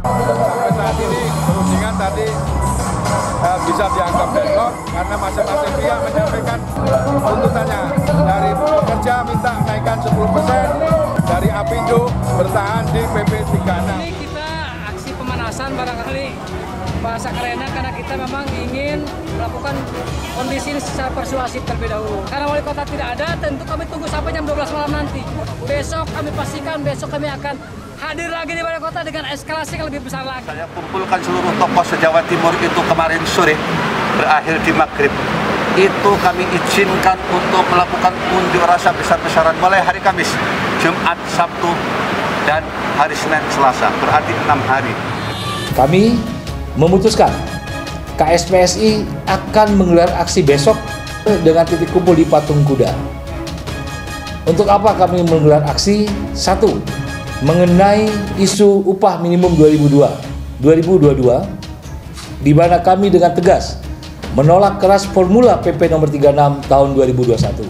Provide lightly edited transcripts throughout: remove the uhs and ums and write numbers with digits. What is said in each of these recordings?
Sampai saat ini perundingan tadi bisa dianggap deadlock karena masing-masing pihak menyampaikan tuntutannya. Dari pekerja minta naikkan 10%, dari Apindo bertahan di PP 36. Ini kita aksi pemanasan barangkali bahasa kerennya karena kita memang ingin melakukan kondisi ini secara persuasif terlebih dahulu. Karena wali kota tidak ada, tentu kami tunggu sampai jam 12 malam nanti. Besok kami pastikan, besok kami akan hadir lagi di balai kota dengan eskalasi yang lebih besar lagi. Saya kumpulkan seluruh tokoh se-Jawa Timur itu kemarin sore, berakhir di maghrib. Itu kami izinkan untuk melakukan unjuk rasa besar-besaran mulai hari Kamis, Jumat, Sabtu, dan hari Senin, Selasa. Berarti 6 hari. Kami memutuskan KSPSI akan menggelar aksi besok dengan titik kumpul di Patung Kuda. Untuk apa kami menggelar aksi? Satu, mengenai isu upah minimum 2022, di mana kami dengan tegas menolak keras formula PP nomor 36 tahun 2021.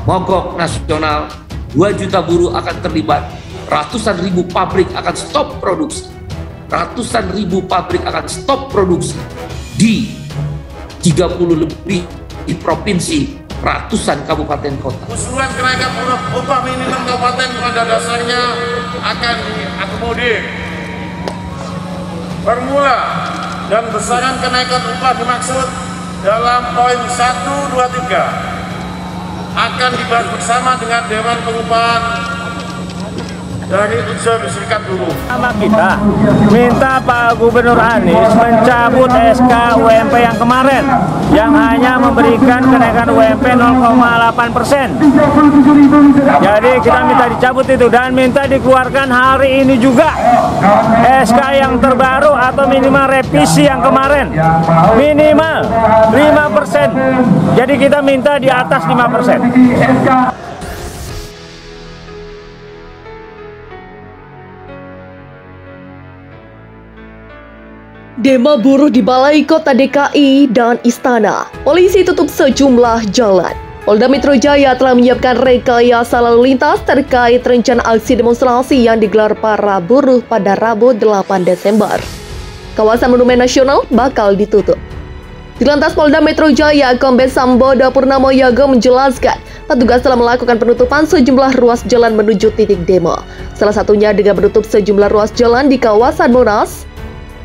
Mogok nasional, 2 juta buruh akan terlibat, ratusan ribu pabrik akan stop produksi. Ratusan ribu pabrik akan stop produksi di 30 lebih di provinsi, ratusan kabupaten kota. Usulan kenaikan upah minimum kabupaten pada dasarnya akan diakomodir. Formula dan besaran kenaikan upah dimaksud dalam poin 1, 2, 3 akan dibahas bersama dengan Dewan Pengupahan dari unsur serikat buruh. Kita minta Pak Gubernur Anies mencabut SK UMP yang kemarin yang hanya memberikan kenaikan UMP 0,8%. Jadi kita minta dicabut itu dan minta dikeluarkan hari ini juga SK yang terbaru atau minimal revisi yang kemarin minimal 5%. Jadi kita minta di atas 5%. Demo buruh di Balai Kota DKI dan Istana. Polisi tutup sejumlah jalan. Polda Metro Jaya telah menyiapkan rekayasa lalu lintas terkait rencana aksi demonstrasi yang digelar para buruh pada Rabu 8 Desember. Kawasan Monumen Nasional bakal ditutup. Di Lantas Polda Metro Jaya, Kombes Sambodo Purnomo Yogo menjelaskan, petugas telah melakukan penutupan sejumlah ruas jalan menuju titik demo. Salah satunya dengan menutup sejumlah ruas jalan di kawasan Monas,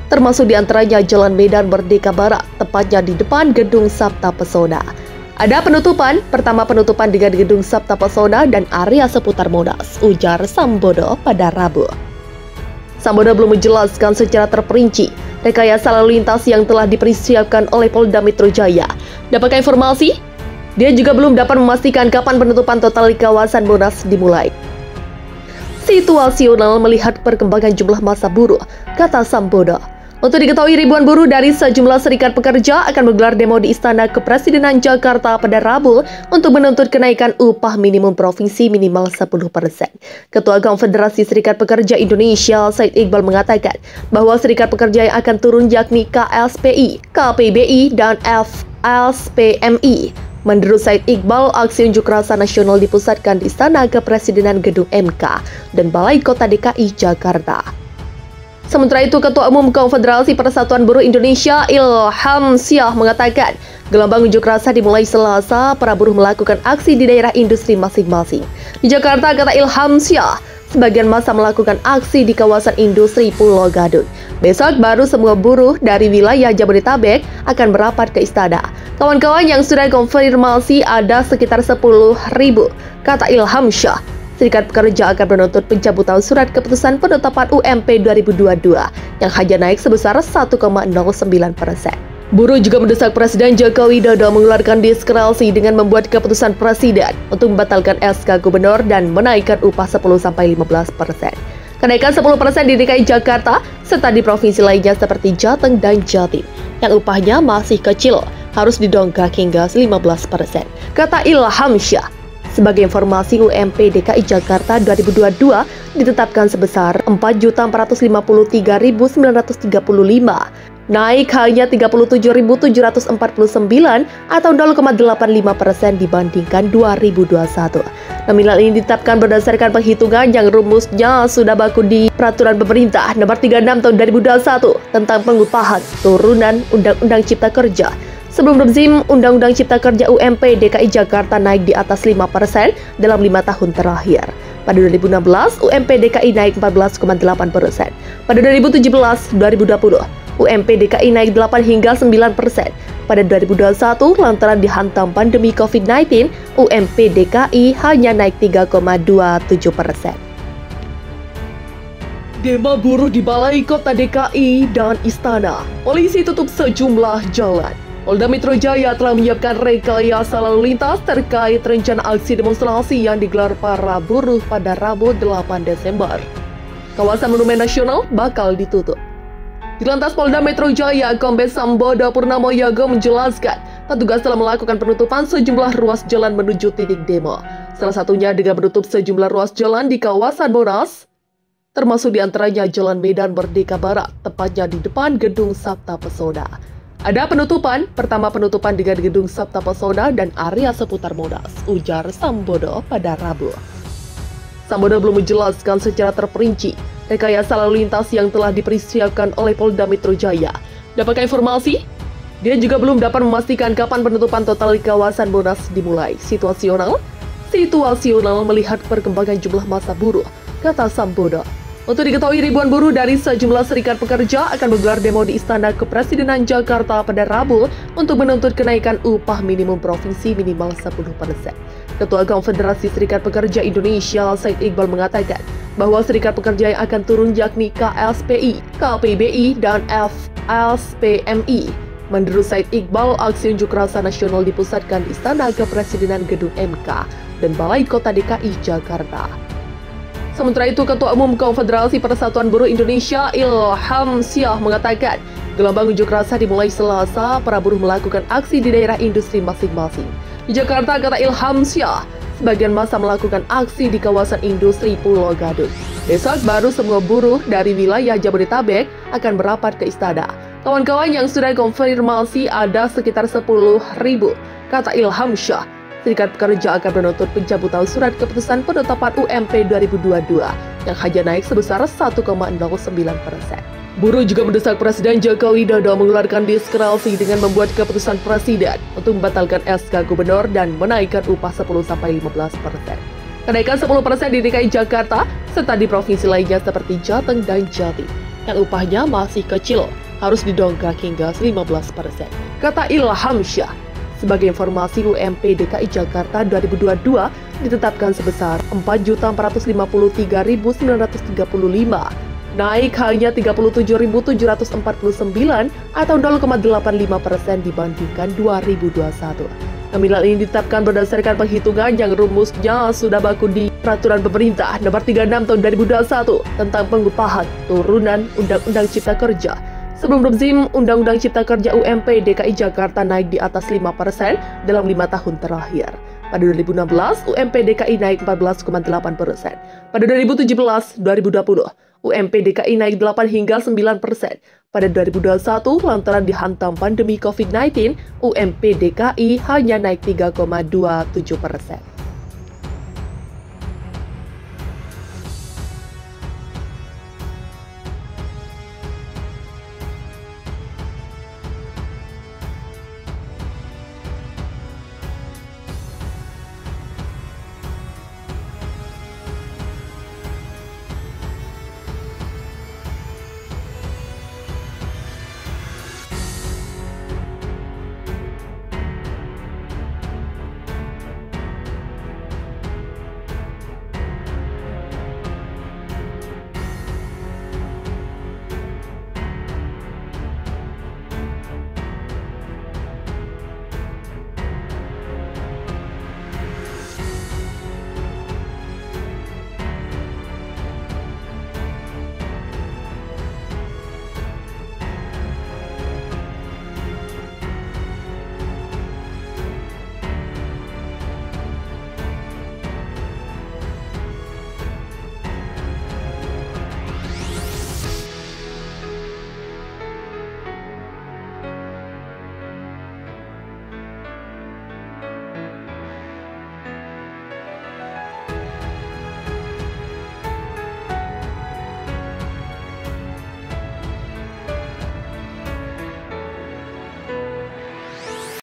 termasuk diantaranya Jalan Medan Merdeka Barat, tepatnya di depan Gedung Sabta Pesona. Ada penutupan, pertama penutupan dengan Gedung Sabta Pesona dan area seputar Monas, ujar Sambodo pada Rabu. Sambodo belum menjelaskan secara terperinci rekayasa lalu lintas yang telah dipersiapkan oleh Polda Metro Jaya. Dapatkah informasi? Dia juga belum dapat memastikan kapan penutupan total di kawasan Monas dimulai. Situasional melihat perkembangan jumlah massa buruh, kata Sambodo. Untuk diketahui, ribuan buruh dari sejumlah serikat pekerja akan menggelar demo di Istana Kepresidenan Jakarta pada Rabu untuk menuntut kenaikan upah minimum provinsi minimal 10%. Ketua Konfederasi Serikat Pekerja Indonesia, Said Iqbal, mengatakan bahwa serikat pekerja yang akan turun yakni KSPI, KPBI, dan FLSPMI. Menurut Said Iqbal, aksi unjuk rasa nasional dipusatkan di Istana Kepresidenan Gedung MK dan Balai Kota DKI Jakarta. Sementara itu, Ketua Umum Konfederasi Persatuan Buruh Indonesia, Ilham Syah, mengatakan gelombang unjuk rasa dimulai Selasa, para buruh melakukan aksi di daerah industri masing-masing. Di Jakarta, kata Ilham Syah, sebagian massa melakukan aksi di kawasan industri Pulau Gadung. Besok baru semua buruh dari wilayah Jabodetabek akan merapat ke istana. Kawan-kawan yang sudah konfirmasi ada sekitar 10.000, kata Ilham Syah. Serikat pekerja akan menuntut pencabutan surat keputusan penetapan UMP 2022 yang hanya naik sebesar 1,09%. Buruh juga mendesak Presiden Joko Widodo mengeluarkan diskresi dengan membuat keputusan Presiden untuk membatalkan SK Gubernur dan menaikkan upah 10-15%. Kenaikan 10% di DKI Jakarta serta di provinsi lainnya seperti Jateng dan Jatim yang upahnya masih kecil harus didongkrak hingga 15%, kata Ilham Syah. Sebagai informasi, UMP DKI Jakarta 2022 ditetapkan sebesar Rp4.453.935 naik hanya 37.749 atau 0,85% dibandingkan 2021. Nominal ini ditetapkan berdasarkan penghitungan yang rumusnya sudah baku di Peraturan Pemerintah Nomor 36 Tahun 2021 tentang pengupahan turunan Undang-Undang Cipta Kerja. Sebelum rezim Undang-Undang Cipta Kerja UMP DKI Jakarta naik di atas 5% dalam 5 tahun terakhir. Pada 2016, UMP DKI naik 14,8%. Pada 2017-2020, UMP DKI naik 8 hingga 9%. Pada 2021, lantaran dihantam pandemi COVID-19, UMP DKI hanya naik 3,27%. Demo buruh di Balai Kota DKI dan Istana. Polisi tutup sejumlah jalan. Polda Metro Jaya telah menyiapkan rekayasa lalu lintas terkait rencana aksi demonstrasi yang digelar para buruh pada Rabu 8 Desember. Kawasan Monumen Nasional bakal ditutup. Di Lantas Polda Metro Jaya, Kombes Sambodo Purnomo Yogo menjelaskan, petugas telah melakukan penutupan sejumlah ruas jalan menuju titik demo. Salah satunya dengan menutup sejumlah ruas jalan di kawasan Monas, termasuk diantaranya Jalan Medan Merdeka Barat, tepatnya di depan Gedung Sabta Pesona. Ada penutupan, pertama penutupan dengan Gedung Sabta Pesona dan area seputar Monas, ujar Sambodo pada Rabu. Sambodo belum menjelaskan secara terperinci rekayasa lalu lintas yang telah dipersiapkan oleh Polda Metro Jaya. Dapatkan informasi? Dia juga belum dapat memastikan kapan penutupan total di kawasan Monas dimulai. Situasional melihat perkembangan jumlah massa buruh, kata Sambodo. Untuk diketahui, ribuan buruh dari sejumlah serikat pekerja akan menggelar demo di Istana Kepresidenan Jakarta pada Rabu untuk menuntut kenaikan upah minimum provinsi minimal 10%. Ketua Konfederasi Serikat Pekerja Indonesia, Said Iqbal, mengatakan bahwa serikat pekerja yang akan turun yakni KSPI, KPBI, dan FLSPMI. Menurut Said Iqbal, aksi unjuk rasa nasional dipusatkan di Istana Kepresidenan Gedung MK dan Balai Kota DKI Jakarta. Sementara itu, Ketua Umum Konfederasi Persatuan Buruh Indonesia, Ilham Syah, mengatakan gelombang unjuk rasa dimulai Selasa, para buruh melakukan aksi di daerah industri masing-masing. Di Jakarta, kata Ilham Syah, sebagian massa melakukan aksi di kawasan industri Pulau Gadung. Besok baru semua buruh dari wilayah Jabodetabek akan merapat ke istana. Kawan-kawan yang sudah konfirmasi ada sekitar 10.000, kata Ilham Syah. Serikat pekerja akan menuntut pencabutan surat keputusan penetapan UMP 2022 yang hanya naik sebesar 1,09%. Buruh juga mendesak Presiden Joko Widodo mengeluarkan diskresi dengan membuat keputusan Presiden untuk membatalkan SK Gubernur dan menaikkan upah 10-15%. Kenaikan 10% di DKI Jakarta serta di provinsi lainnya seperti Jateng dan Jatim yang upahnya masih kecil harus didongkrak hingga 15%. Kata Ilham Syah. Sebagai informasi, UMP DKI Jakarta 2022 ditetapkan sebesar 4.453.935, naik hanya 37.749 atau 0,85% dibandingkan 2021. Nominal ini ditetapkan berdasarkan penghitungan yang rumusnya sudah baku di Peraturan Pemerintah Nomor 36 Tahun 2021 tentang pengupahan turunan Undang-Undang Cipta Kerja. Sebelum rezim Undang-Undang Cipta Kerja UMP DKI Jakarta naik di atas 5% dalam 5 tahun terakhir. Pada 2016, UMP DKI naik 14,8%. Pada 2017-2020, UMP DKI naik 8 hingga 9%. Pada 2021, lantaran dihantam pandemi COVID-19, UMP DKI hanya naik 3,27%.